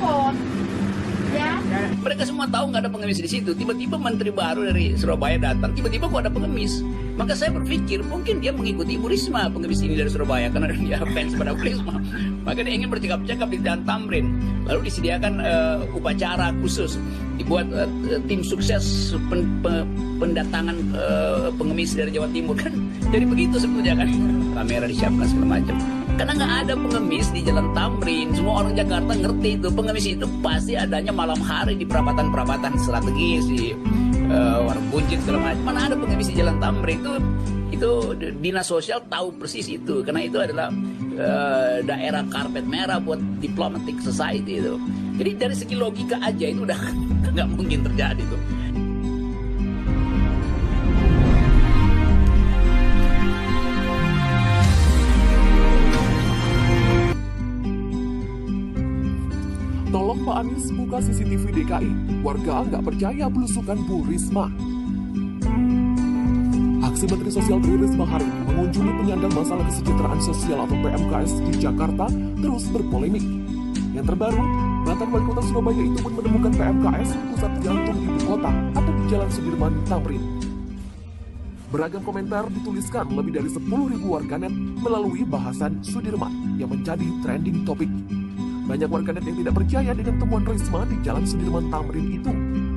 telepon. Ya. Mereka semua tahu nggak ada pengemis di situ. Tiba-tiba menteri baru dari Surabaya datang. Tiba-tiba kok ada pengemis. Maka saya berpikir mungkin dia mengikuti Bu Risma, pengemis ini dari Surabaya, karena dia fans pada Bu Risma. Maka dia ingin bercakap-cakap di Jalan Tamrin. Lalu disediakan upacara khusus. Dibuat tim sukses pendatangan pengemis dari Jawa Timur kan. Jadi begitu sebetulnya kan. Kamera disiapkan segala macam. Karena nggak ada pengemis di Jalan Tamrin. Semua orang Jakarta ngerti itu. Pengemis itu pasti adanya malam hari di perapatan-perapatan strategis, di warung buncit segala macam. Mana ada pengemis di Jalan Tamrin. Itu dinas sosial tahu persis itu. Karena itu adalah daerah karpet merah buat diplomatic society itu. Jadi dari segi logika aja itu udah nggak mungkin terjadi tuh. Tolong Pak Anies buka CCTV DKI. Warga nggak percaya belusukan Bu Risma. Aksi Menteri Sosial Tri Risma hari ini mengunjungi penyandang masalah kesejahteraan sosial atau PMKS di Jakarta terus berpolemik. Yang terbaru, mantan wali kota Surabaya itu pun menemukan PMKS di pusat jantung ibu kota atau di Jalan Sudirman Tamrin. Beragam komentar dituliskan lebih dari 10.000 warganet melalui bahasan Sudirman yang menjadi trending topik. Banyak warganet yang tidak percaya dengan temuan Risma di Jalan Sudirman Tamrin itu.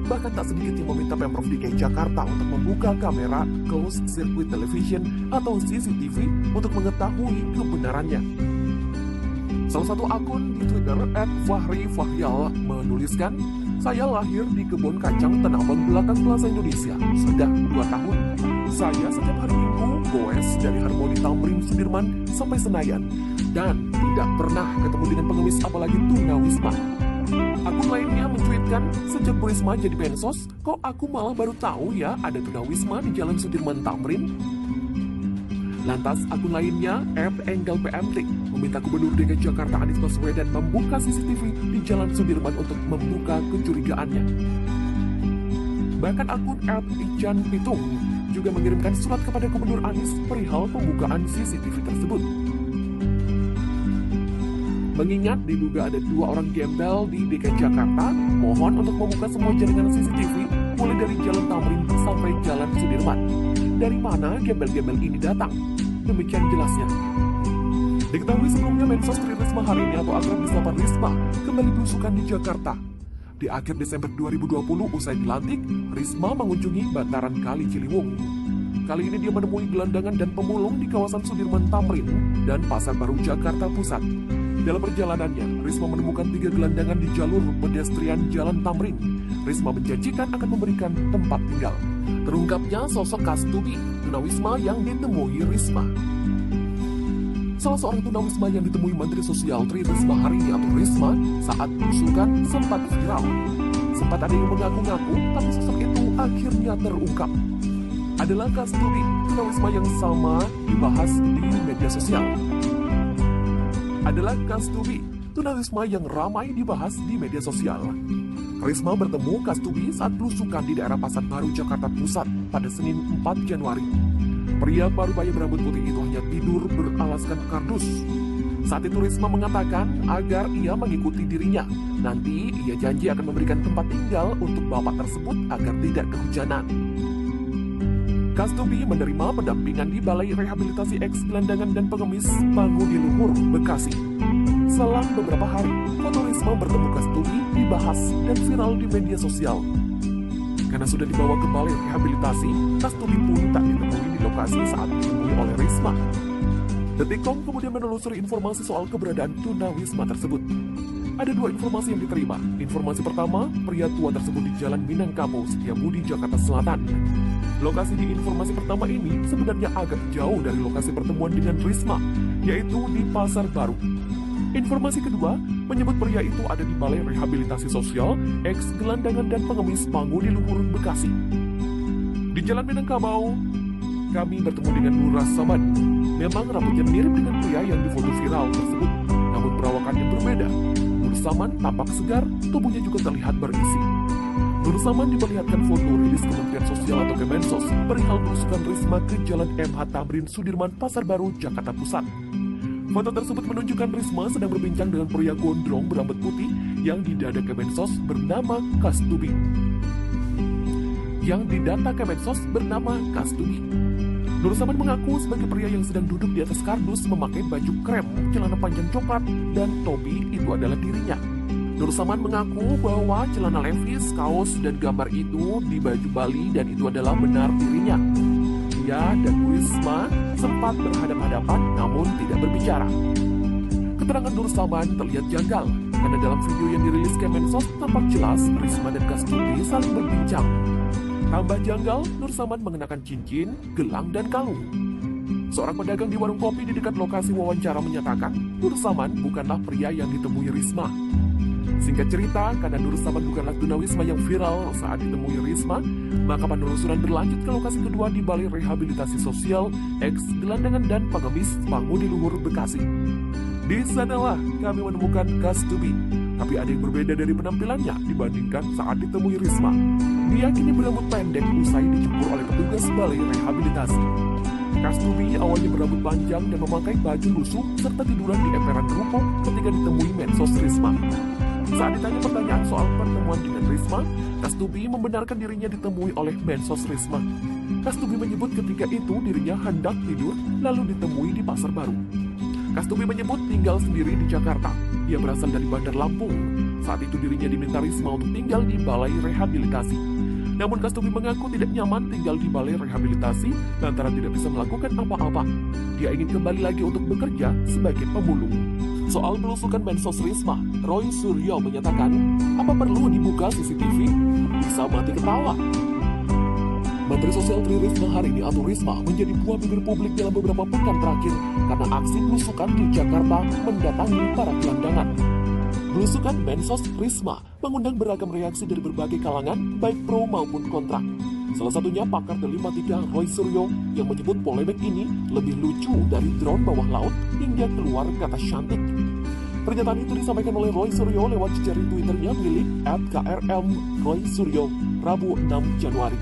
Bahkan tak sedikit yang meminta Pemprov DKI Jakarta untuk membuka kamera closed circuit television atau CCTV untuk mengetahui kebenarannya. Salah satu akun di Twitter @fahri_fahyal menuliskan, "Saya lahir di kebun kacang Tanah Abang belakang Plaza Indonesia sudah 2 tahun. Saya setiap hari Minggu goes dari Harmoni Tamrin Sudirman sampai Senayan dan tidak pernah ketemu dengan pengemis apalagi tunawisma." Akun lainnya mencuitkan, "Sejak Bu Risma jadi Mensos, kok aku malah baru tahu ya ada tunawisma di Jalan Sudirman Tamrin?" Lantas akun lainnya @enggelpmt meminta Gubernur DKI Jakarta Anies Baswedan membuka CCTV di Jalan Sudirman untuk membuka kecurigaannya. Bahkan akun @ijan_pitung juga mengirimkan surat kepada Gubernur Anies perihal pembukaan CCTV tersebut. Mengingat diduga ada 2 orang gembel di DKI Jakarta, mohon untuk membuka semua jaringan CCTV mulai dari Jalan Tamrin sampai Jalan Sudirman. Dari mana gembel-gembel ini datang? Demikian jelasnya. Diketahui sebelumnya Mensos Tri Risma hari ini atau akrab disapa Risma kembali belusukan di Jakarta. Di akhir Desember 2020 usai dilantik, Risma mengunjungi bantaran Kali Ciliwung. Kali ini dia menemui gelandangan dan pemulung di kawasan Sudirman Tamrin dan Pasar Baru Jakarta Pusat. Dalam perjalanannya, Risma menemukan 3 gelandangan di jalur pedestrian Jalan Tamrin. Risma menjanjikan akan memberikan tempat tinggal. Terungkapnya sosok Kastubi, tunawisma yang ditemui Risma. Salah seorang tunawisma yang ditemui Menteri Sosial Tri Risma hari ini atau Risma saat belusukan sempat viral. Sempat ada yang mengaku-ngaku, tapi sosok itu akhirnya terungkap. Adalah Kastubi, tunawisma yang sama dibahas di media sosial. Adalah Kastubi, tunawisma yang ramai dibahas di media sosial. Risma bertemu Kastubi saat belusukan di daerah Pasar Baru Jakarta Pusat pada Senin 4 Januari. Pria parubaya berambut putih itu hanya tidur beralaskan kardus. Saat itu Risma mengatakan agar ia mengikuti dirinya. Nanti ia janji akan memberikan tempat tinggal untuk bapak tersebut agar tidak kehujanan. Kastubi menerima pendampingan di Balai Rehabilitasi Eks Gelandangan dan Pengemis Pangudi-Luhur, Bekasi. Selang beberapa hari, foto Risma bertemu Kastubi dibahas dan viral di media sosial. Karena sudah dibawa ke Balai Rehabilitasi, Kastubi pun tak ditemui di lokasi saat ditemui oleh Risma. Detikcom kemudian menelusuri informasi soal keberadaan tunawisma tersebut. Ada 2 informasi yang diterima. Informasi pertama, pria tua tersebut di Jalan Minangkabau, Setiabudi, Jakarta Selatan. Lokasi di informasi pertama ini sebenarnya agak jauh dari lokasi pertemuan dengan Risma, yaitu di Pasar Baru. Informasi kedua menyebut pria itu ada di Balai Rehabilitasi Sosial, Eks Gelandangan dan Pengemis Pangudi-Luhur, Bekasi. Di Jalan Minangkabau, kami bertemu dengan Nur Samad. Memang rambutnya mirip dengan pria yang difoto viral tersebut, namun perawakan yang berbeda. Nur Samad tampak segar, tubuhnya juga terlihat berisi. Nur Samad diperlihatkan foto rilis Kementerian Sosial atau Kemensos perihal belusukan Risma ke Jalan MH Tamrin Sudirman Pasar Baru, Jakarta Pusat. Foto tersebut menunjukkan Risma sedang berbincang dengan pria gondrong berambut putih yang didata Kemensos bernama Kastubi. Nur Saman mengaku sebagai pria yang sedang duduk di atas kardus memakai baju krem, celana panjang coklat, dan topi itu adalah dirinya. Nur Saman mengaku bahwa celana levis, kaos, dan gambar itu di baju Bali dan itu adalah benar dirinya. Dia dan Risma sempat berhadapan-hadapan namun tidak berbicara. Keterangan Nur Saman terlihat janggal karena dalam video yang dirilis Kemensos tampak jelas Risma dan Kastubi saling berbincang. Tambah janggal, Nur Saman mengenakan cincin, gelang, dan kalung. Seorang pedagang di warung kopi di dekat lokasi wawancara menyatakan Nur Saman bukanlah pria yang ditemui Risma. Singkat cerita, karena Nur Saman bukanlah tunawisma yang viral saat ditemui Risma, maka penelusuran berlanjut ke lokasi kedua di Balai Rehabilitasi Sosial X Gelandangan dan Pengemis Pangudi Luhur, Bekasi. Di sanalah kami menemukan Kastubi, tapi ada yang berbeda dari penampilannya dibandingkan saat ditemui Risma. Dia kini berambut pendek usai dijemput oleh petugas Balai Rehabilitasi. Kastubi awalnya berambut panjang dan memakai baju lusuh serta tiduran di emperan ruko ketika ditemui medsos Risma. Saat ditanya pertanyaan soal pertemuan dengan Risma, Kastubi membenarkan dirinya ditemui oleh medsos Risma. Kastubi menyebut ketika itu dirinya hendak tidur lalu ditemui di Pasar Baru. Kastubi menyebut tinggal sendiri di Jakarta. Dia berasal dari Bandar Lampung. Saat itu dirinya diminta Risma untuk tinggal di Balai Rehabilitasi. Namun Kastubi mengaku tidak nyaman tinggal di Balai Rehabilitasi lantaran tidak bisa melakukan apa-apa. Dia ingin kembali lagi untuk bekerja sebagai pemulung. Soal belusukan medsos Risma, Roy Suryo menyatakan, apa perlu dibuka CCTV? Bisa mati ketawa. Menteri Sosial Tri Risma hari ini atau Risma menjadi buah bibir publik dalam beberapa pekan terakhir karena aksi belusukan di Jakarta mendatangi para gelandangan. Belusukan medsos Risma mengundang beragam reaksi dari berbagai kalangan, baik pro maupun kontra. Salah satunya pakar telematika Roy Suryo yang menyebut polemik ini lebih lucu dari drone bawah laut hingga keluar kata cantik. Pernyataan itu disampaikan oleh Roy Suryo lewat jejaring Twitternya milik @krm_Roy_Suryo Rabu 6 Januari.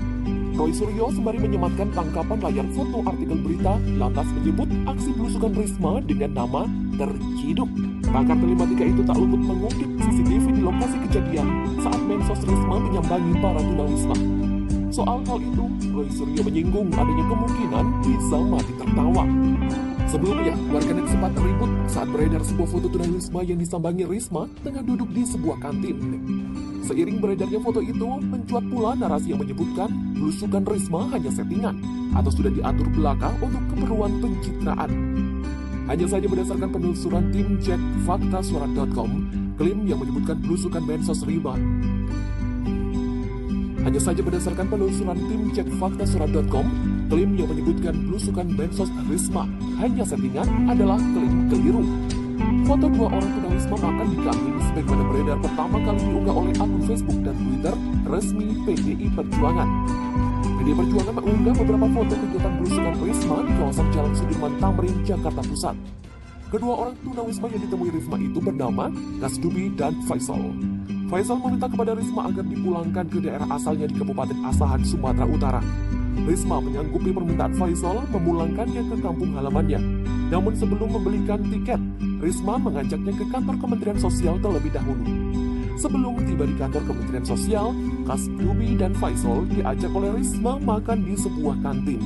Roy Suryo sembari menyematkan tangkapan layar foto artikel berita lantas menyebut aksi belusukan Risma dengan nama terciduk. Pakar telematika itu tak luput mengungkit CCTV di lokasi kejadian saat medsos Risma menyambangi para tunawisma. Soal hal itu, Roy Suryo menyinggung adanya kemungkinan bisa mati tertawa. Sebelumnya, warganet sempat ribut saat beredar sebuah foto tunawisma yang disambangi Risma tengah duduk di sebuah kantin. Seiring beredarnya foto itu, mencuat pula narasi yang menyebutkan belusukan Risma hanya settingan atau sudah diatur belaka untuk keperluan pencitraan. Hanya saja berdasarkan penelusuran tim cek faktasuara.com, klaim yang menyebutkan belusukan medsos Risma. Hanya saja berdasarkan penelusuran tim cek faktasuara.com, klaim yang menyebutkan belusukan medsos Risma hanya settingan adalah klaim keliru. Foto dua orang tunawisma makan di kantin sebagaimana beredar pertama kali diunggah oleh akun Facebook dan Twitter resmi PDI Perjuangan. PDI Perjuangan mengunggah beberapa foto kegiatan belusukan Risma di kawasan Jalan Sudirman Tamrin, Jakarta Pusat. Kedua orang tunawisma yang ditemui Risma itu bernama Kastubi dan Faisal. Faisal meminta kepada Risma agar dipulangkan ke daerah asalnya di Kabupaten Asahan, Sumatera Utara. Risma menyanggupi permintaan Faisal memulangkannya ke kampung halamannya. Namun sebelum membelikan tiket, Risma mengajaknya ke kantor Kementerian Sosial terlebih dahulu. Sebelum tiba di kantor Kementerian Sosial, Kastubi dan Faisal diajak oleh Risma makan di sebuah kantin.